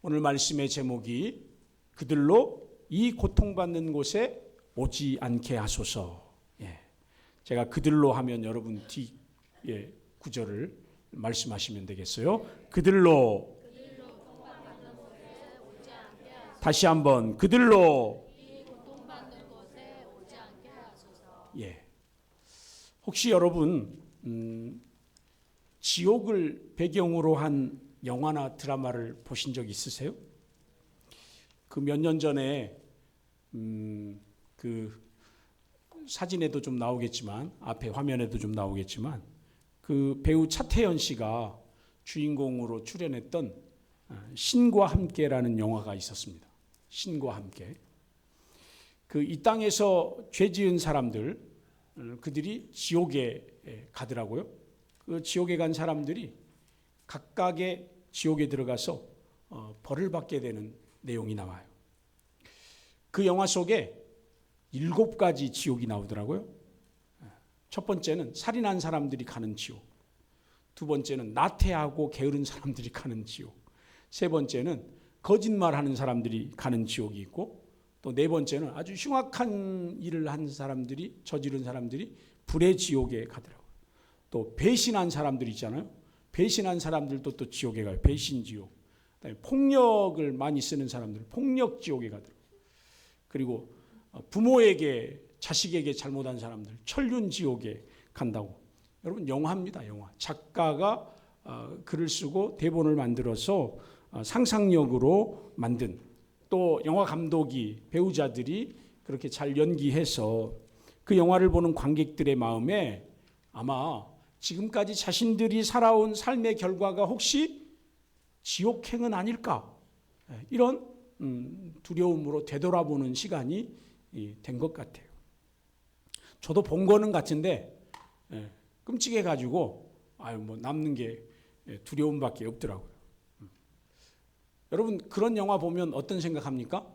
오늘 말씀의 제목이 그들로 이 고통받는 곳에 오지 않게 하소서. 제가 그들로 하면 여러분 뒤 구절을 말씀하시면 되겠어요. 그들로. 다시 한번 그들로. 혹시 여러분 지옥을 배경으로 한 영화나 드라마를 보신 적 있으세요? 그 몇 년 전에 그 사진에도 좀 나오겠지만 앞에 화면에도 좀 나오겠지만 그 배우 차태현 씨가 주인공으로 출연했던 신과 함께라는 영화가 있었습니다. 신과 함께. 그 이 땅에서 죄 지은 사람들 그들이 지옥에 가더라고요. 그 지옥에 간 사람들이 각각의 지옥에 들어가서 벌을 받게 되는 내용이 나와요. 그 영화 속에 7가지 지옥이 나오더라고요. 첫 번째는 살인한 사람들이 가는 지옥, 두 번째는 나태하고 게으른 사람들이 가는 지옥, 세 번째는 거짓말하는 사람들이 가는 지옥이 있고, 또 네 번째는 아주 흉악한 일을 한 사람들이 저지른 사람들이 불의 지옥에 가더라고요. 또 배신한 사람들 있잖아요. 배신한 사람들도 또 지옥에 가요. 배신 지옥. 폭력을 많이 쓰는 사람들 폭력 지옥에 가더라고요. 그리고 부모에게 자식에게 잘못한 사람들 천륜 지옥에 간다고. 여러분 영화입니다. 영화. 작가가 글을 쓰고 대본을 만들어서 상상력으로 만든, 또 영화 감독이 배우자들이 그렇게 잘 연기해서 그 영화를 보는 관객들의 마음에 아마 지금까지 자신들이 살아온 삶의 결과가 혹시 지옥행은 아닐까, 이런 두려움으로 되돌아보는 시간이 된 것 같아요. 저도 본 거는 같은데 끔찍해가지고 뭐 남는 게 두려움밖에 없더라고요. 여러분 그런 영화 보면 어떤 생각합니까?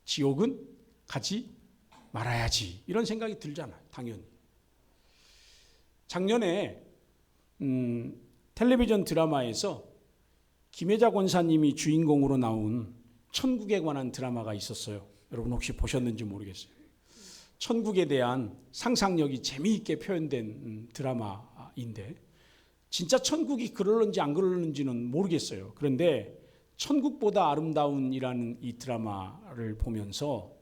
지옥은 가지 말아야지, 이런 생각이 들잖아요. 당연히. 작년에 텔레비전 드라마에서 김혜자 권사님이 주인공으로 나온 천국에 관한 드라마가 있었어요. 여러분 혹시 보셨는지 모르겠어요. 천국에 대한 상상력이 재미있게 표현된 드라마인데, 진짜 천국이 그럴는지 안 그럴는지는 모르겠어요. 그런데 천국보다 아름다운이라는 이 드라마를 보면서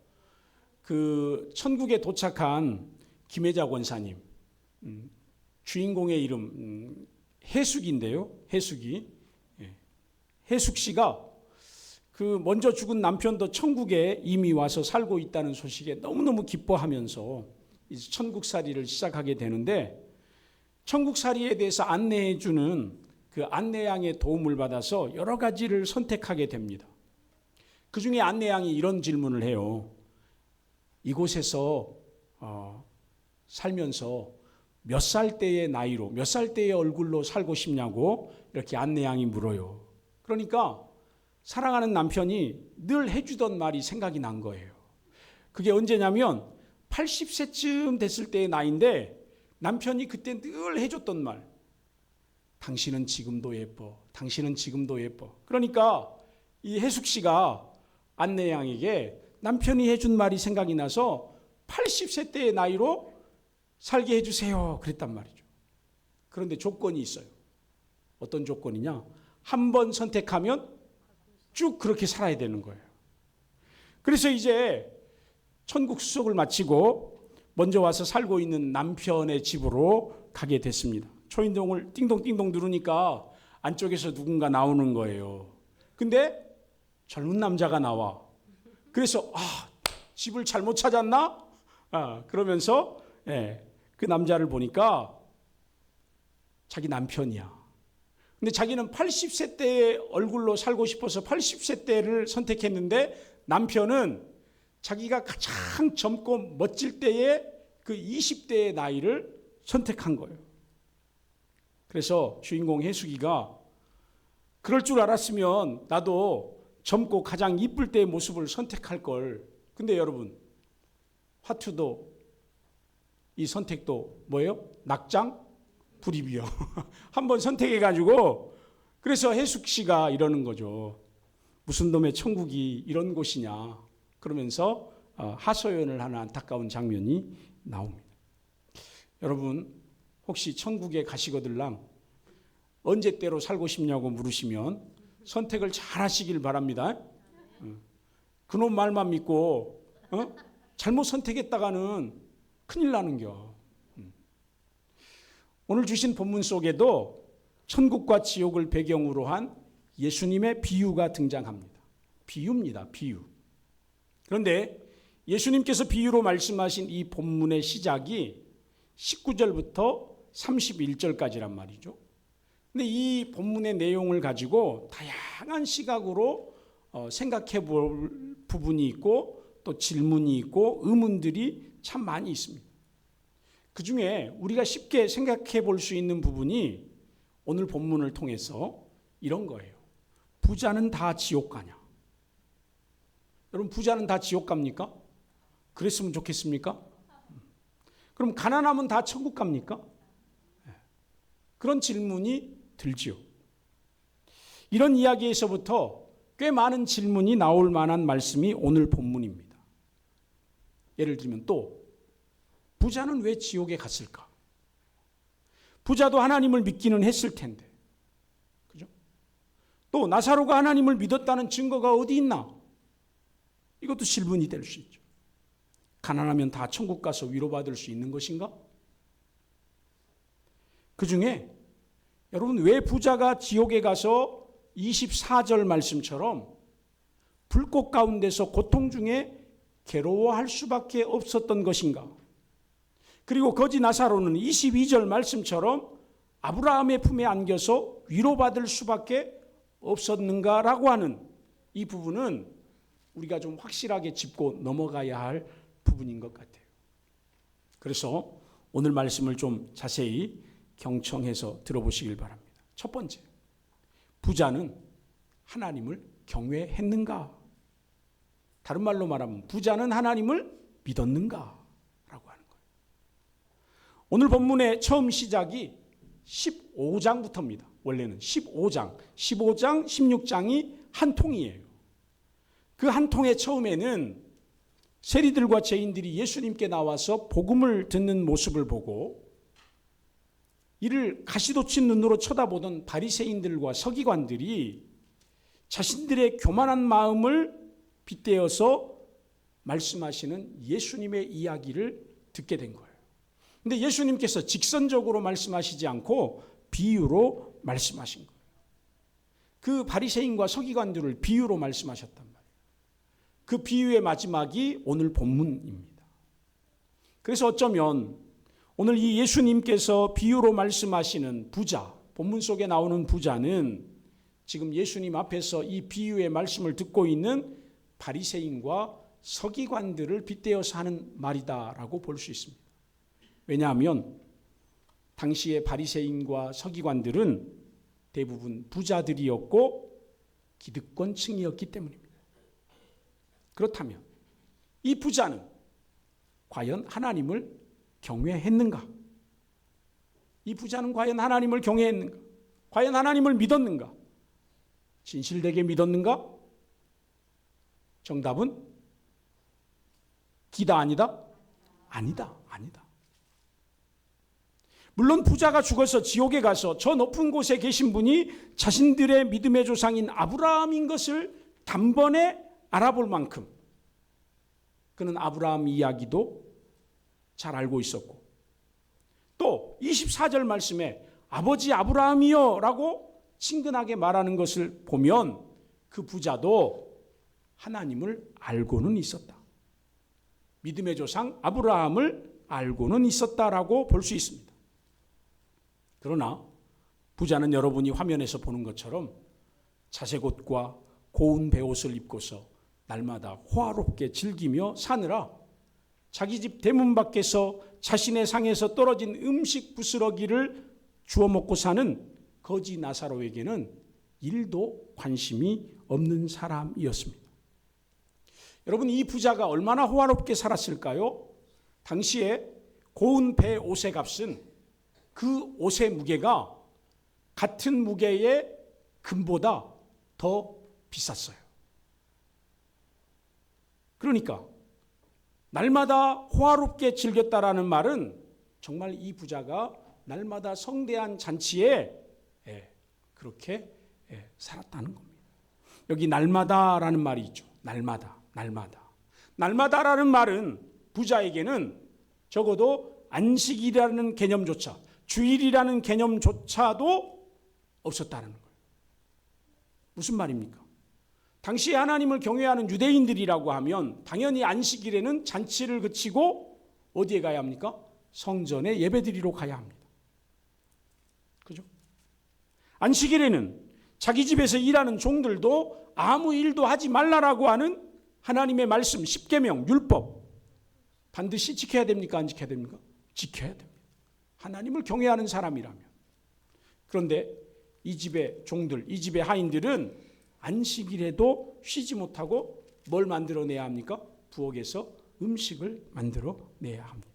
그 천국에 도착한 김혜자 권사님, 주인공의 이름 해숙인데요. 해숙이. 해숙 씨가 그 먼저 죽은 남편도 천국에 이미 와서 살고 있다는 소식에 너무너무 기뻐하면서 이제 천국살이를 시작하게 되는데, 천국살이에 대해서 안내해 주는 그 안내양의 도움을 받아서 여러 가지를 선택하게 됩니다. 그 중에 안내양이 이런 질문을 해요. 이곳에서 살면서 몇 살 때의 나이로, 몇 살 때의 얼굴로 살고 싶냐고 이렇게 안내양이 물어요. 그러니까 사랑하는 남편이 늘 해주던 말이 생각이 난 거예요. 그게 언제냐면 80세쯤 됐을 때의 나이인데 남편이 그때 늘 해줬던 말. 당신은 지금도 예뻐. 당신은 지금도 예뻐. 그러니까 이 해숙 씨가 안내양에게 남편이 해준 말이 생각이 나서 80세 때의 나이로 살게 해주세요. 그랬단 말이죠. 그런데 조건이 있어요. 어떤 조건이냐? 한 번 선택하면 쭉 그렇게 살아야 되는 거예요. 그래서 이제 천국 수속을 마치고 먼저 와서 살고 있는 남편의 집으로 가게 됐습니다. 초인종을 띵동띵동 누르니까 안쪽에서 누군가 나오는 거예요. 근데 젊은 남자가 나와. 그래서 집을 잘못 찾았나? 그러면서 그 남자를 보니까 자기 남편이야. 근데 자기는 80세 때의 얼굴로 살고 싶어서 80세 때를 선택했는데 남편은 자기가 가장 젊고 멋질 때의 그 20대의 나이를 선택한 거예요. 그래서 주인공 해숙이가 그럴 줄 알았으면 나도 젊고 가장 이쁠 때의 모습을 선택할 걸. 근데 여러분 화투도 이 선택도 뭐예요? 낙장 불입이요. 한번 선택해가지고, 그래서 해숙 씨가 이러는 거죠. 무슨 놈의 천국이 이런 곳이냐 그러면서 하소연을 하는 안타까운 장면이 나옵니다. 여러분 혹시 천국에 가시거들랑 언제 때로 살고 싶냐고 물으시면 선택을 잘 하시길 바랍니다. 그놈 말만 믿고 잘못 선택했다가는 큰일 나는겨. 오늘 주신 본문 속에도 천국과 지옥을 배경으로 한 예수님의 비유가 등장합니다. 비유입니다. 비유. 그런데 예수님께서 비유로 말씀하신 이 본문의 시작이 19절부터 31절까지란 말이죠. 근데 이 본문의 내용을 가지고 다양한 시각으로 생각해 볼 부분이 있고 또 질문이 있고 의문들이 참 많이 있습니다. 그 중에 우리가 쉽게 생각해 볼 수 있는 부분이 오늘 본문을 통해서 이런 거예요. 부자는 다 지옥 가냐? 여러분 부자는 다 지옥 갑니까? 그랬으면 좋겠습니까? 그럼 가난하면 다 천국 갑니까? 그런 질문이 들지요. 이런 이야기에서부터 꽤 많은 질문이 나올 만한 말씀이 오늘 본문입니다. 예를 들면 또 부자는 왜 지옥에 갔을까? 부자도 하나님을 믿기는 했을 텐데. 그죠? 또 나사로가 하나님을 믿었다는 증거가 어디 있나? 이것도 질문이 될 수 있죠. 가난하면 다 천국 가서 위로받을 수 있는 것인가? 그 중에 여러분 왜 부자가 지옥에 가서 24절 말씀처럼 불꽃 가운데서 고통 중에 괴로워할 수밖에 없었던 것인가? 그리고 거지 나사로는 22절 말씀처럼 아브라함의 품에 안겨서 위로받을 수밖에 없었는가라고 하는 이 부분은 우리가 좀 확실하게 짚고 넘어가야 할 부분인 것 같아요. 그래서 오늘 말씀을 좀 자세히 경청해서 들어보시길 바랍니다. 첫 번째, 부자는 하나님을 경외했는가? 다른 말로 말하면 부자는 하나님을 믿었는가? 라고 하는 거예요. 오늘 본문의 처음 시작이 15장부터입니다. 원래는 15장, 16장이 한 통이에요. 그 한 통의 처음에는 세리들과 죄인들이 예수님께 나와서 복음을 듣는 모습을 보고 이를 가시돋친 눈으로 쳐다보던 바리새인들과 서기관들이 자신들의 교만한 마음을 빗대어서 말씀하시는 예수님의 이야기를 듣게 된 거예요. 그런데 예수님께서 직선적으로 말씀하시지 않고 비유로 말씀하신 거예요. 그 바리새인과 서기관들을 비유로 말씀하셨단 말이에요. 그 비유의 마지막이 오늘 본문입니다. 그래서 어쩌면 오늘 이 예수님께서 비유로 말씀하시는 부자, 본문 속에 나오는 부자는 지금 예수님 앞에서 이 비유의 말씀을 듣고 있는 바리새인과 서기관들을 빗대어서 하는 말이다라고 볼 수 있습니다. 왜냐하면 당시의 바리새인과 서기관들은 대부분 부자들이었고 기득권층이었기 때문입니다. 그렇다면 이 부자는 과연 하나님을 경외했는가? 이 부자는 과연 하나님을 경외했는가? 과연 하나님을 믿었는가? 진실되게 믿었는가? 정답은 기다 아니다? 아니다. 물론 부자가 죽어서 지옥에 가서 저 높은 곳에 계신 분이 자신들의 믿음의 조상인 아브라함인 것을 단번에 알아볼 만큼 그는 아브라함 이야기도 잘 알고 있었고 또 24절 말씀에 아버지 아브라함이여 라고 친근하게 말하는 것을 보면 그 부자도 하나님을 알고는 있었다. 믿음의 조상 아브라함을 알고는 있었다라고 볼 수 있습니다. 그러나 부자는 여러분이 화면에서 보는 것처럼 자색옷과 고운 베옷을 입고서 날마다 호화롭게 즐기며 사느라 자기 집 대문 밖에서 자신의 상에서 떨어진 음식 부스러기를 주워 먹고 사는 거지 나사로에게는 일도 관심이 없는 사람이었습니다. 여러분 이 부자가 얼마나 호화롭게 살았을까요? 당시에 고운 배 옷의 값은 그 옷의 무게가 같은 무게의 금보다 더 비쌌어요. 그러니까 날마다 호화롭게 즐겼다라는 말은 정말 이 부자가 날마다 성대한 잔치에 그렇게 살았다는 겁니다. 여기 날마다라는 말이 있죠. 날마다라는 말은 부자에게는 적어도 안식이라는 개념조차, 주일이라는 개념조차도 없었다는 거예요. 무슨 말입니까? 당시 하나님을 경외하는 유대인들이라고 하면 당연히 안식일에는 잔치를 그치고 어디에 가야 합니까? 성전에 예배드리러 가야 합니다. 그죠? 안식일에는 자기 집에서 일하는 종들도 아무 일도 하지 말라라고 하는 하나님의 말씀, 십계명, 율법 반드시 지켜야 됩니까? 안 지켜야 됩니까? 지켜야 됩니다. 하나님을 경외하는 사람이라면. 그런데 이 집의 종들, 이 집의 하인들은 안식일에도 쉬지 못하고 뭘 만들어내야 합니까? 부엌에서 음식을 만들어내야 합니다.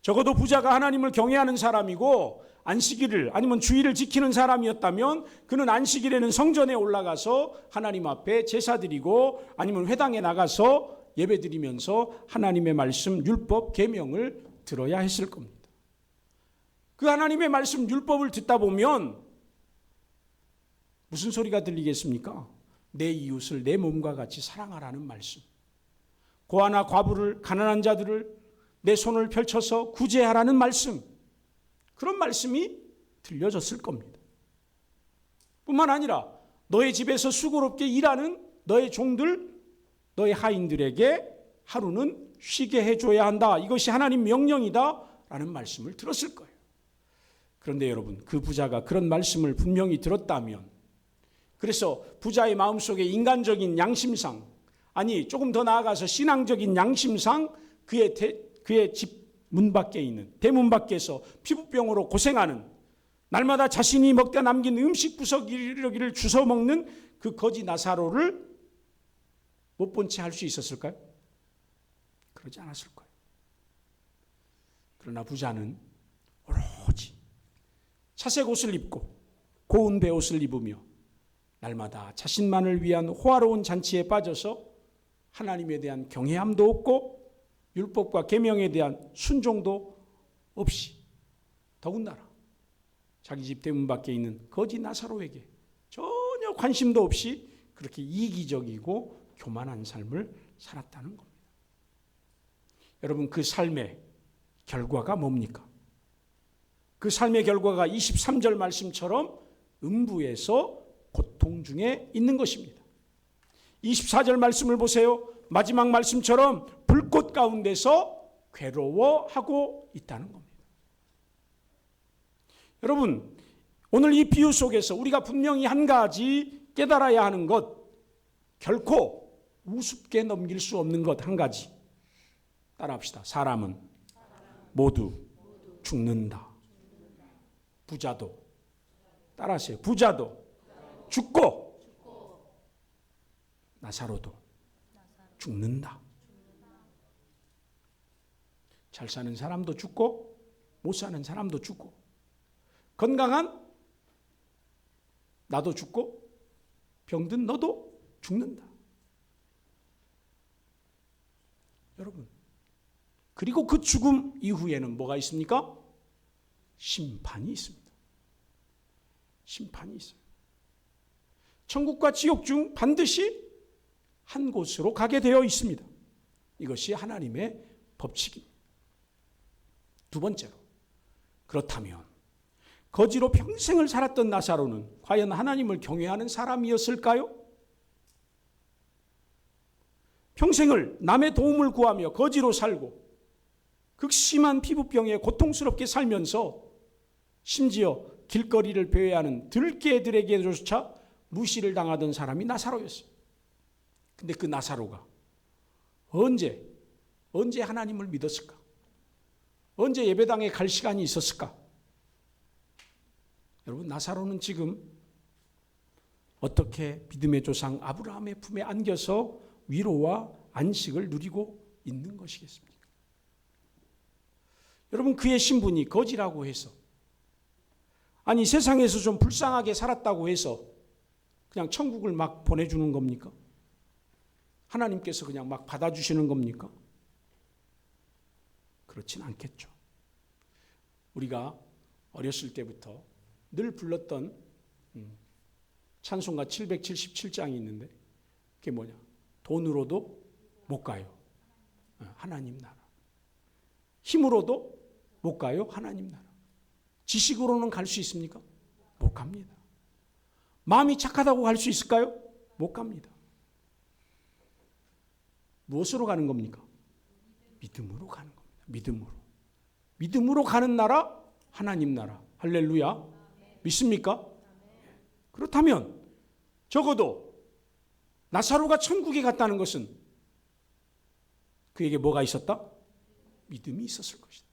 적어도 부자가 하나님을 경외하는 사람이고 안식일을 아니면 주일을 지키는 사람이었다면 그는 안식일에는 성전에 올라가서 하나님 앞에 제사 드리고 아니면 회당에 나가서 예배 드리면서 하나님의 말씀, 율법, 계명을 들어야 했을 겁니다. 그 하나님의 말씀, 율법을 듣다 보면 무슨 소리가 들리겠습니까? 내 이웃을 내 몸과 같이 사랑하라는 말씀. 고아나 과부를, 가난한 자들을 내 손을 펼쳐서 구제하라는 말씀. 그런 말씀이 들려졌을 겁니다. 뿐만 아니라 너의 집에서 수고롭게 일하는 너의 종들, 너의 하인들에게 하루는 쉬게 해줘야 한다. 이것이 하나님 명령이다 라는 말씀을 들었을 거예요. 그런데 여러분, 그 부자가 그런 말씀을 분명히 들었다면, 그래서 부자의 마음속에 인간적인 양심상, 아니 조금 더 나아가서 신앙적인 양심상 그의 집 문 밖에 있는 대문 밖에서 피부병으로 고생하는, 날마다 자신이 먹다 남긴 음식 부스러기를 주워 먹는 그 거지 나사로를 못 본 채 할 수 있었을까요? 그러지 않았을 거예요. 그러나 부자는 오로지 차색 옷을 입고 고운 베옷을 입으며 날마다 자신만을 위한 호화로운 잔치에 빠져서 하나님에 대한 경외함도 없고 율법과 계명에 대한 순종도 없이, 더군다나 자기 집 대문 밖에 있는 거지 나사로에게 전혀 관심도 없이 그렇게 이기적이고 교만한 삶을 살았다는 겁니다. 여러분, 그 삶의 결과가 뭡니까? 그 삶의 결과가 23절 말씀처럼 음부에서 고통 중에 있는 것입니다. 24절 말씀을 보세요. 마지막 말씀처럼 불꽃 가운데서 괴로워하고 있다는 겁니다. 여러분, 오늘 이 비유 속에서 우리가 분명히 한 가지 깨달아야 하는 것, 결코 우습게 넘길 수 없는 것 한 가지. 따라합시다. 사람은 모두 죽는다. 부자도, 따라하세요. 부자도 죽고 나사로도 죽는다. 잘 사는 사람도 죽고 못 사는 사람도 죽고 건강한 나도 죽고 병든 너도 죽는다. 여러분, 그리고 그 죽음 이후에는 뭐가 있습니까? 심판이 있습니다. 심판이 있어요. 천국과 지옥 중 반드시 한 곳으로 가게 되어 있습니다. 이것이 하나님의 법칙입니다. 두 번째로, 그렇다면 거지로 평생을 살았던 나사로는 과연 하나님을 경외하는 사람이었을까요? 평생을 남의 도움을 구하며 거지로 살고 극심한 피부병에 고통스럽게 살면서 심지어 길거리를 배회하는 들개들에게조차 무시를 당하던 사람이 나사로였어요. 근데 그 나사로가 언제 하나님을 믿었을까? 언제 예배당에 갈 시간이 있었을까? 여러분, 나사로는 지금 어떻게 믿음의 조상 아브라함의 품에 안겨서 위로와 안식을 누리고 있는 것이겠습니까? 여러분, 그의 신분이 거지라고 해서, 아니 세상에서 좀 불쌍하게 살았다고 해서 그냥 천국을 막 보내주는 겁니까? 하나님께서 그냥 막 받아주시는 겁니까? 그렇진 않겠죠. 우리가 어렸을 때부터 늘 불렀던 찬송가 777장이 있는데 그게 뭐냐? 돈으로도 못 가요. 하나님 나라. 힘으로도 못 가요. 하나님 나라. 지식으로는 갈 수 있습니까? 못 갑니다. 마음이 착하다고 갈 수 있을까요? 못 갑니다. 무엇으로 가는 겁니까? 믿음으로 가는 겁니다. 믿음으로. 믿음으로 가는 나라, 하나님 나라. 할렐루야. 믿습니까? 그렇다면 적어도 나사로가 천국에 갔다는 것은 그에게 뭐가 있었다? 믿음이 있었을 것이다.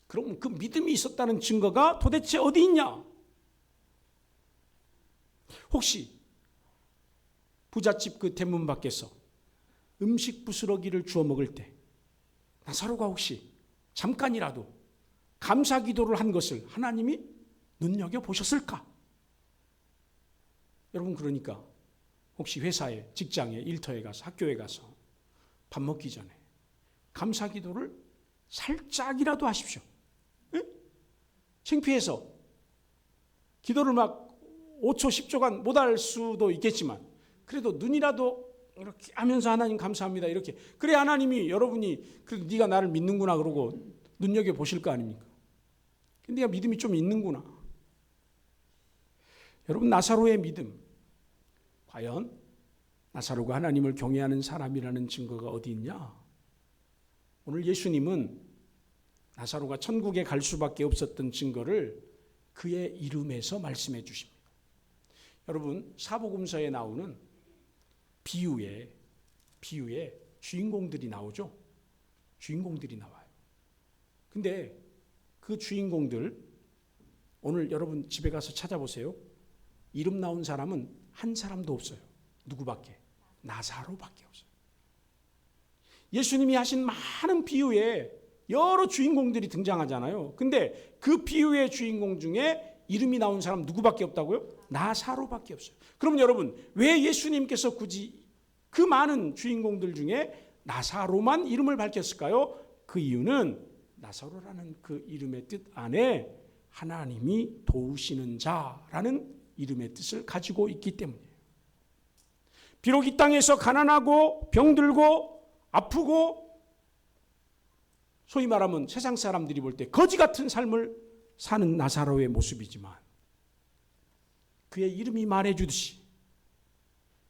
그럼 그 믿음이 있었다는 증거가 도대체 어디 있냐? 혹시 부잣집 그 대문 밖에서 음식 부스러기를 주워 먹을 때 나사로가 혹시 잠깐이라도 감사 기도를 한 것을 하나님이 눈여겨보셨을까? 여러분, 그러니까 혹시 회사에, 직장에, 일터에 가서, 학교에 가서 밥 먹기 전에 감사 기도를 살짝이라도 하십시오. 예? 창피해서 기도를 막 5초, 10초간 못할 수도 있겠지만 그래도 눈이라도 이렇게 하면서 하나님 감사합니다. 이렇게. 그래 하나님이 여러분이 그래도 네가 나를 믿는구나 그러고 눈여겨보실 거 아닙니까? 네가 믿음이 좀 있는구나. 여러분, 나사로의 믿음, 과연 나사로가 하나님을 경외하는 사람이라는 증거가 어디 있냐? 오늘 예수님은 나사로가 천국에 갈 수밖에 없었던 증거를 그의 이름에서 말씀해 주십니다. 여러분, 사복음서에 나오는 비유에 주인공들이 나오죠. 주인공들이 나와요. 근데 그 주인공들 오늘 여러분 집에 가서 찾아보세요. 이름 나온 사람은 한 사람도 없어요. 누구밖에? 나사로밖에 없어요. 예수님이 하신 많은 비유에 여러 주인공들이 등장하잖아요. 근데 그 비유의 주인공 중에 이름이 나온 사람 누구밖에 없다고요? 나사로밖에 없어요. 그럼 여러분, 왜 예수님께서 굳이 그 많은 주인공들 중에 나사로만 이름을 밝혔을까요? 그 이유는 나사로라는 그 이름의 뜻 안에 하나님이 도우시는 자라는 이름의 뜻을 가지고 있기 때문이에요. 비록 이 땅에서 가난하고 병들고 아프고 소위 말하면 세상 사람들이 볼 때 거지 같은 삶을 사는 나사로의 모습이지만 그의 이름이 말해주듯이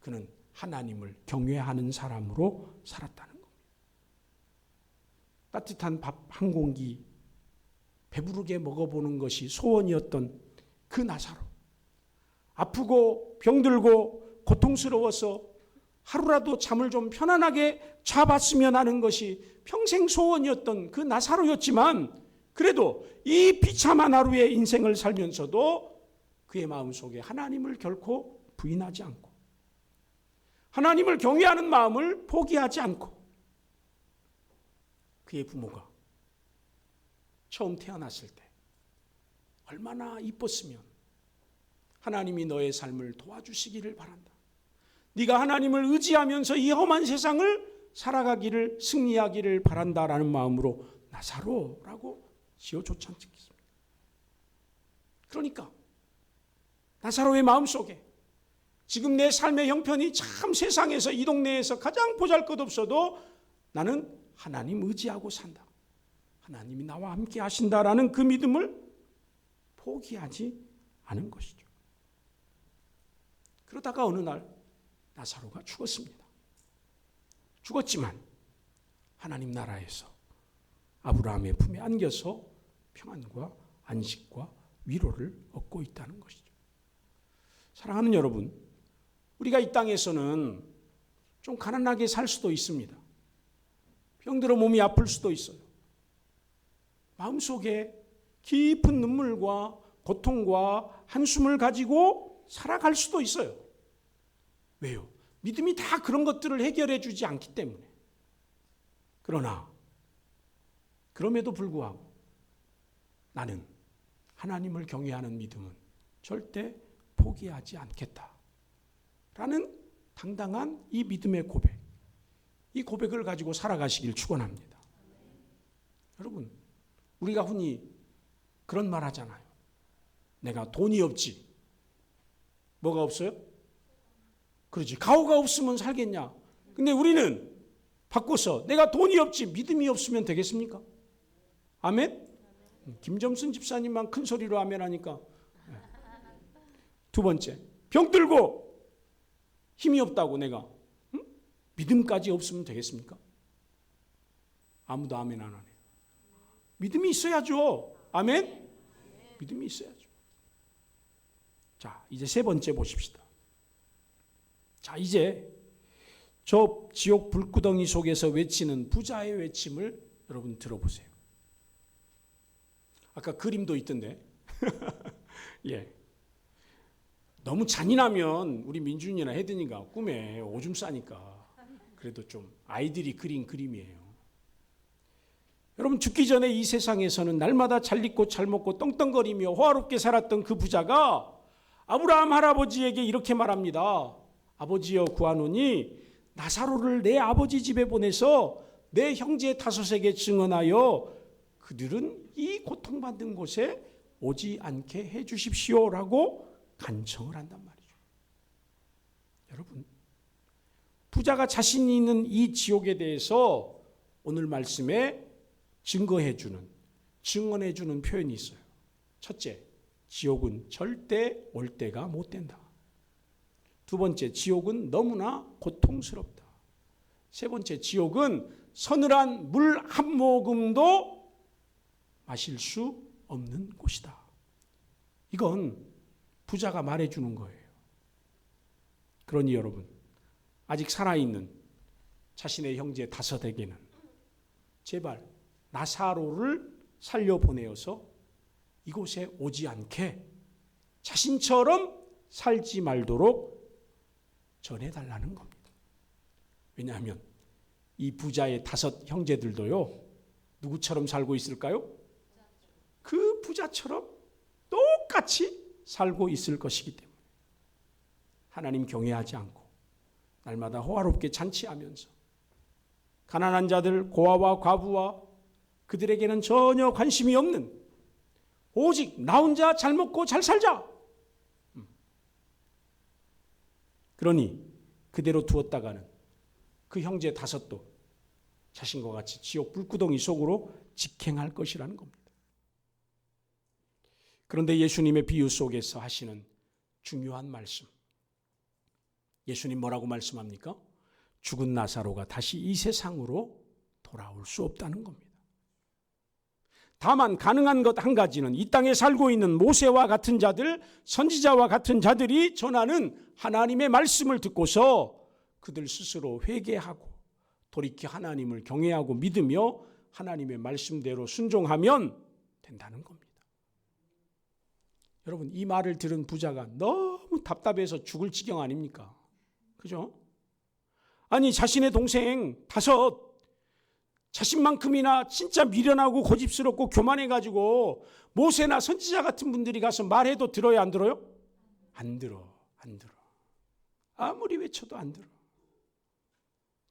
그는 하나님을 경외하는 사람으로 살았다는 겁니다. 따뜻한 밥 한 공기 배부르게 먹어보는 것이 소원이었던 그 나사로, 아프고 병들고 고통스러워서 하루라도 잠을 좀 편안하게 자봤으면 하는 것이 평생 소원이었던 그 나사로였지만 그래도 이 비참한 하루의 인생을 살면서도 그의 마음속에 하나님을 결코 부인하지 않고 하나님을 경외하는 마음을 포기하지 않고 그의 부모가 처음 태어났을 때 얼마나 이뻤으면 하나님이 너의 삶을 도와주시기를 바란다. 네가 하나님을 의지하면서 이 험한 세상을 살아가기를 승리하기를 바란다라는 마음으로 나사로라고 지어줬지 않겠습니까? 그러니까 나사로의 마음속에 지금 내 삶의 형편이 참 세상에서 이 동네에서 가장 보잘것없어도 나는 하나님 의지하고 산다. 하나님이 나와 함께 하신다라는 그 믿음을 포기하지 않은 것이죠. 그러다가 어느 날 나사로가 죽었습니다. 죽었지만 하나님 나라에서 아브라함의 품에 안겨서 평안과 안식과 위로를 얻고 있다는 것이죠. 사랑하는 여러분, 우리가 이 땅에서는 좀 가난하게 살 수도 있습니다. 병들어 몸이 아플 수도 있어요. 마음속에 깊은 눈물과 고통과 한숨을 가지고 살아갈 수도 있어요. 왜요? 믿음이 다 그런 것들을 해결해 주지 않기 때문에. 그러나 그럼에도 불구하고 나는 하나님을 경외하는 믿음은 절대 포기하지 않겠다라는 당당한 이 믿음의 고백, 이 고백을 가지고 살아가시길 축원합니다. 여러분, 우리가 흔히 그런 말 하잖아요. 내가 돈이 없지. 뭐가 없어요? 그렇지. 가오가 없으면 살겠냐. 근데 우리는 바꿔서 내가 돈이 없지 믿음이 없으면 되겠습니까? 아멘? 김점순 집사님만 큰 소리로 아멘 하니까. 두 번째, 병들고 힘이 없다고 내가 믿음까지 없으면 되겠습니까? 아무도 아멘 안 하네요. 믿음이 있어야죠. 아멘? 믿음이 있어야죠. 자, 이제 세 번째 보십시다. 자, 이제 저 지옥 불구덩이 속에서 외치는 부자의 외침을 여러분 들어보세요. 아까 그림도 있던데. 예. 너무 잔인하면 우리 민준이나 혜든이가 꿈에 오줌 싸니까 그래도 좀 아이들이 그린 그림이에요. 여러분, 죽기 전에 이 세상에서는 날마다 잘 입고 잘 먹고 떵떵거리며 호화롭게 살았던 그 부자가 아브라함 할아버지에게 이렇게 말합니다. 아버지여 구하노니 나사로를 내 아버지 집에 보내서 내 형제 다섯에게 증언하여 그들은 이 고통받는 곳에 오지 않게 해 주십시오라고 간청을 한단 말이죠. 여러분, 부자가 자신이 있는 이 지옥에 대해서 오늘 말씀에 증거해주는, 증언해주는 표현이 있어요. 첫째, 지옥은 절대 올 때가 못 된다. 두 번째, 지옥은 너무나 고통스럽다. 세 번째, 지옥은 서늘한 물 한 모금도 마실 수 없는 곳이다. 이건 부자가 말해주는 거예요. 그러니 여러분, 아직 살아있는 자신의 형제 다섯에게는 제발 나사로를 살려보내어서 이곳에 오지 않게 자신처럼 살지 말도록 전해달라는 겁니다. 왜냐하면 이 부자의 다섯 형제들도요, 누구처럼 살고 있을까요? 그 부자처럼 똑같이 살고 있을 것이기 때문에 하나님 경외하지 않고 날마다 호화롭게 잔치하면서 가난한 자들, 고아와 과부와 그들에게는 전혀 관심이 없는, 오직 나 혼자 잘 먹고 잘 살자. 그러니 그대로 두었다가는 그 형제 다섯도 자신과 같이 지옥 불구덩이 속으로 직행할 것이라는 겁니다. 그런데 예수님의 비유 속에서 하시는 중요한 말씀, 예수님 뭐라고 말씀합니까? 죽은 나사로가 다시 이 세상으로 돌아올 수 없다는 겁니다. 다만 가능한 것 한 가지는 이 땅에 살고 있는 모세와 같은 자들, 선지자와 같은 자들이 전하는 하나님의 말씀을 듣고서 그들 스스로 회개하고 돌이켜 하나님을 경외하고 믿으며 하나님의 말씀대로 순종하면 된다는 겁니다. 여러분, 이 말을 들은 부자가 너무 답답해서 죽을 지경 아닙니까? 그죠? 아니, 자신의 동생 다섯, 자신만큼이나 진짜 미련하고 고집스럽고 교만해가지고 모세나 선지자 같은 분들이 가서 말해도 들어요, 안 들어요? 안 들어. 아무리 외쳐도 안 들어.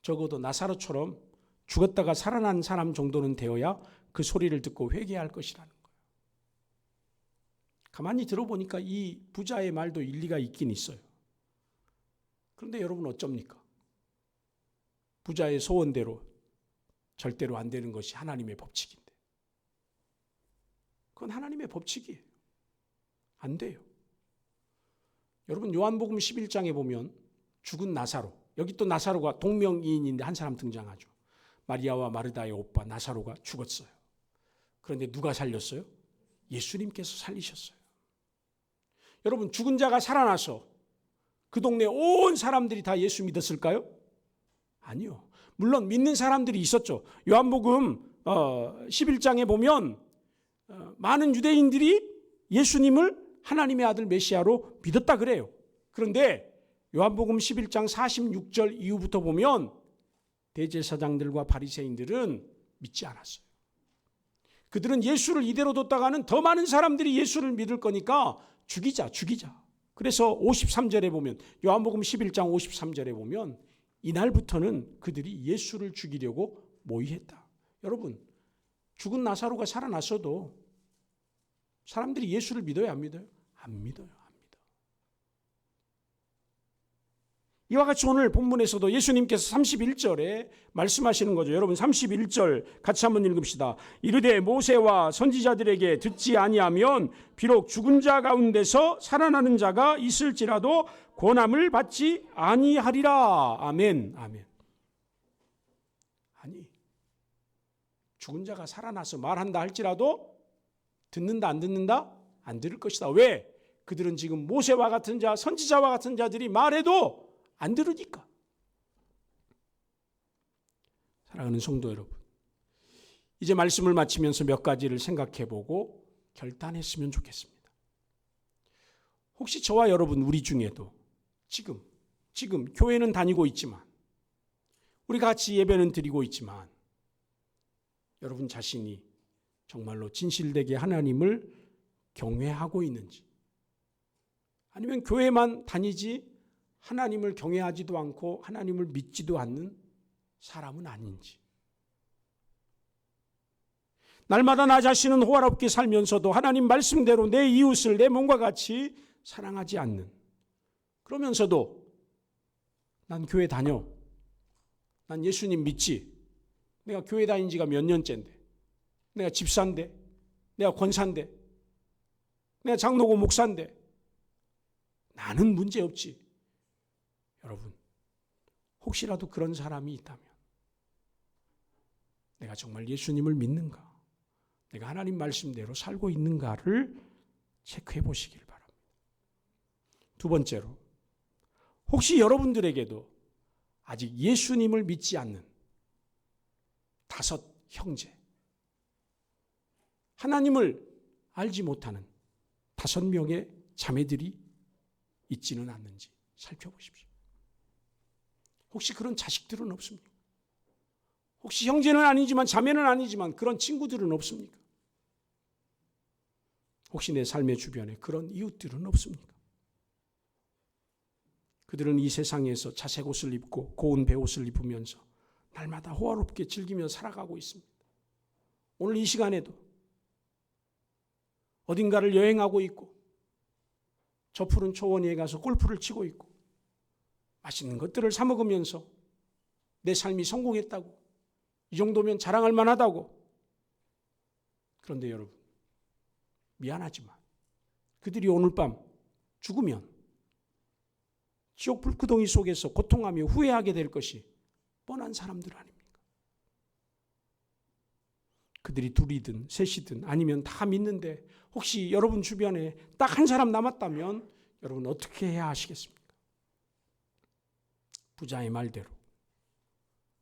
적어도 나사로처럼 죽었다가 살아난 사람 정도는 되어야 그 소리를 듣고 회개할 것이라는 거예요. 가만히 들어보니까 이 부자의 말도 일리가 있긴 있어요. 그런데 여러분 어쩝니까? 부자의 소원대로 절대로 안 되는 것이 하나님의 법칙인데, 그건 하나님의 법칙이에요. 안 돼요. 여러분, 요한복음 11장에 보면 죽은 나사로, 여기 또 나사로가 동명이인인데 한 사람 등장하죠. 마리아와 마르다의 오빠 나사로가 죽었어요. 그런데 누가 살렸어요? 예수님께서 살리셨어요. 여러분, 죽은 자가 살아나서 그 동네 온 사람들이 다 예수 믿었을까요? 아니요. 물론 믿는 사람들이 있었죠. 요한복음 11장에 보면 많은 유대인들이 예수님을 하나님의 아들 메시아로 믿었다 그래요. 그런데 요한복음 11장 46절 이후부터 보면 대제사장들과 바리새인들은 믿지 않았어요. 그들은 예수를 이대로 뒀다가는 더 많은 사람들이 예수를 믿을 거니까 죽이자. 그래서 53절에 보면, 요한복음 11장 53절에 보면 이날부터는 그들이 예수를 죽이려고 모의했다. 여러분, 죽은 나사로가 살아났어도 사람들이 예수를 믿어요, 안 믿어요? 안 믿어요. 안 믿어. 이와 같이 오늘 본문에서도 예수님께서 31절에 말씀하시는 거죠. 여러분 31절 같이 한번 읽읍시다. 이르되 모세와 선지자들에게 듣지 아니하면 비록 죽은 자 가운데서 살아나는 자가 있을지라도 권함을 받지 아니하리라. 아멘. 아멘. 아니, 죽은 자가 살아나서 말한다 할지라도 듣는다 안 듣는다? 안 들을 것이다. 왜? 그들은 지금 모세와 같은 자, 선지자와 같은 자들이 말해도 안 들으니까. 사랑하는 성도 여러분, 이제 말씀을 마치면서 몇 가지를 생각해보고 결단했으면 좋겠습니다. 혹시 저와 여러분 우리 중에도 지금 교회는 다니고 있지만, 우리가 같이 예배는 드리고 있지만, 여러분 자신이 정말로 진실되게 하나님을 경외하고 있는지, 아니면 교회만 다니지 하나님을 경외하지도 않고 하나님을 믿지도 않는 사람은 아닌지, 날마다 나 자신은 호화롭게 살면서도 하나님 말씀대로 내 이웃을 내 몸과 같이 사랑하지 않는, 그러면서도 난 교회 다녀, 난 예수님 믿지, 내가 교회 다닌 지가 몇 년째인데, 내가 집사인데, 내가 권사인데, 내가 장로고 목사인데 나는 문제없지. 여러분, 혹시라도 그런 사람이 있다면 내가 정말 예수님을 믿는가, 내가 하나님 말씀대로 살고 있는가를 체크해 보시길 바랍니다. 두 번째로, 혹시 여러분들에게도 아직 예수님을 믿지 않는 5 형제, 하나님을 알지 못하는 5명의 자매들이 있지는 않는지 살펴보십시오. 혹시 그런 자식들은 없습니까? 혹시 형제는 아니지만 자매는 아니지만 그런 친구들은 없습니까? 혹시 내 삶의 주변에 그런 이웃들은 없습니까? 그들은 이 세상에서 자색 옷을 입고 고운 베옷을 입으면서 날마다 호화롭게 즐기며 살아가고 있습니다. 오늘 이 시간에도 어딘가를 여행하고 있고 저 푸른 초원에 가서 골프를 치고 있고 맛있는 것들을 사 먹으면서 내 삶이 성공했다고, 이 정도면 자랑할 만하다고. 그런데 여러분, 미안하지만 그들이 오늘 밤 죽으면 지옥 불구덩이 속에서 고통하며 후회하게 될 것이 뻔한 사람들 아닙니까? 그들이 둘이든 셋이든 아니면 다 믿는데 혹시 여러분 주변에 딱 한 사람 남았다면 여러분 어떻게 해야 하시겠습니까? 부자의 말대로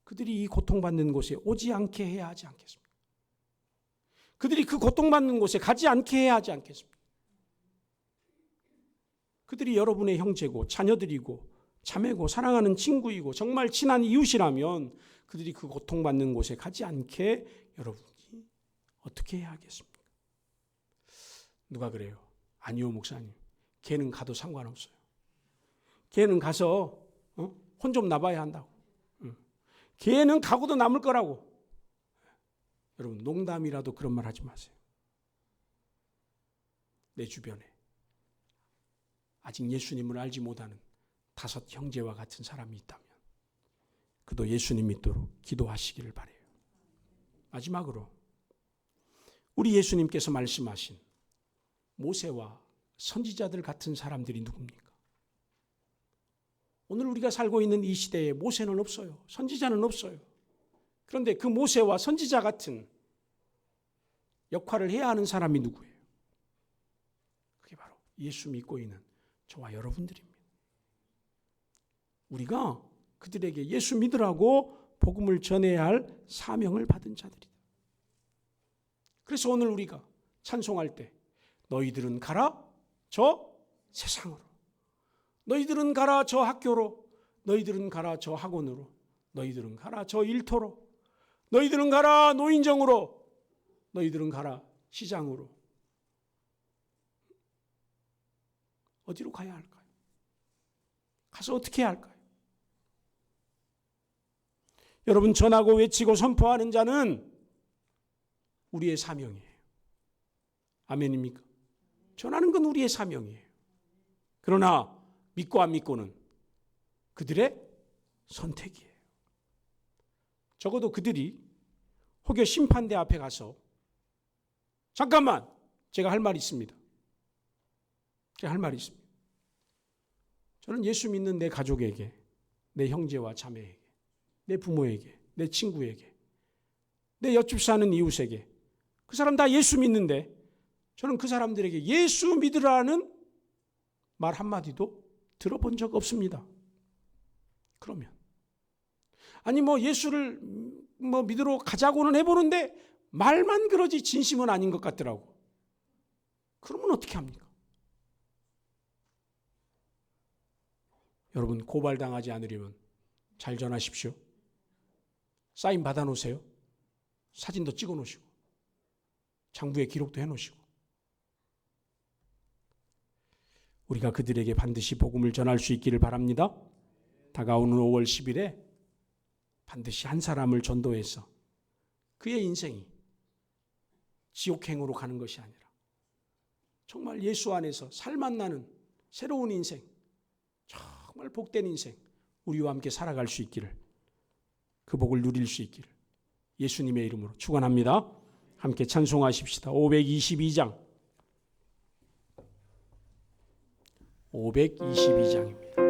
그들이 이 고통받는 곳에 오지 않게 해야 하지 않겠습니까? 그들이 그 고통받는 곳에 가지 않게 해야 하지 않겠습니까? 그들이 여러분의 형제고 자녀들이고 자매고 사랑하는 친구이고 정말 친한 이웃이라면 그들이 그 고통받는 곳에 가지 않게 여러분이 어떻게 해야 하겠습니까? 누가 그래요? 아니요, 목사님. 걔는 가도 상관없어요. 걔는 가서 혼 좀 나봐야 한다고. 걔는 가고도 남을 거라고. 여러분, 농담이라도 그런 말 하지 마세요. 내 주변에 아직 예수님을 알지 못하는 5 형제와 같은 사람이 있다면 그도 예수님 믿도록 기도하시기를 바라요. 마지막으로 우리 예수님께서 말씀하신 모세와 선지자들 같은 사람들이 누굽니까? 오늘 우리가 살고 있는 이 시대에 모세는 없어요. 선지자는 없어요. 그런데 그 모세와 선지자 같은 역할을 해야 하는 사람이 누구예요? 그게 바로 예수 믿고 있는 저와 여러분들입니다. 우리가 그들에게 예수 믿으라고 복음을 전해야 할 사명을 받은 자들이다. 그래서 오늘 우리가 찬송할 때 너희들은 가라 저 세상으로, 너희들은 가라 저 학교로, 너희들은 가라 저 학원으로, 너희들은 가라 저 일터로, 너희들은 가라 노인정으로, 너희들은 가라 시장으로. 어디로 가야 할까요? 가서 어떻게 해야 할까요? 여러분, 전하고 외치고 선포하는 자는 우리의 사명이에요. 아멘입니까? 전하는 건 우리의 사명이에요. 그러나 믿고 안 믿고는 그들의 선택이에요. 적어도 그들이 혹여 심판대 앞에 가서 잠깐만, 제가 할 말이 있습니다. 제가 할 말이 있습니다. 저는 예수 믿는 내 가족에게, 내 형제와 자매에게, 내 부모에게, 내 친구에게, 내 옆집 사는 이웃에게, 그 사람 다 예수 믿는데 저는 그 사람들에게 예수 믿으라는 말 한마디도 들어본 적 없습니다. 그러면 아니 예수를 믿으러 가자고는 해보는데 말만 그러지 진심은 아닌 것 같더라고. 그러면 어떻게 합니까? 여러분, 고발당하지 않으려면 잘 전하십시오. 사인 받아놓으세요. 사진도 찍어놓으시고 장부에 기록도 해놓으시고. 우리가 그들에게 반드시 복음을 전할 수 있기를 바랍니다. 다가오는 5월 10일에 반드시 한 사람을 전도해서 그의 인생이 지옥행으로 가는 것이 아니라 정말 예수 안에서 살맛 나는 새로운 인생, 정말 복된 인생, 우리와 함께 살아갈 수 있기를, 그 복을 누릴 수 있기를 예수님의 이름으로 축원합니다. 함께 찬송하십시다. 522장 522장입니다.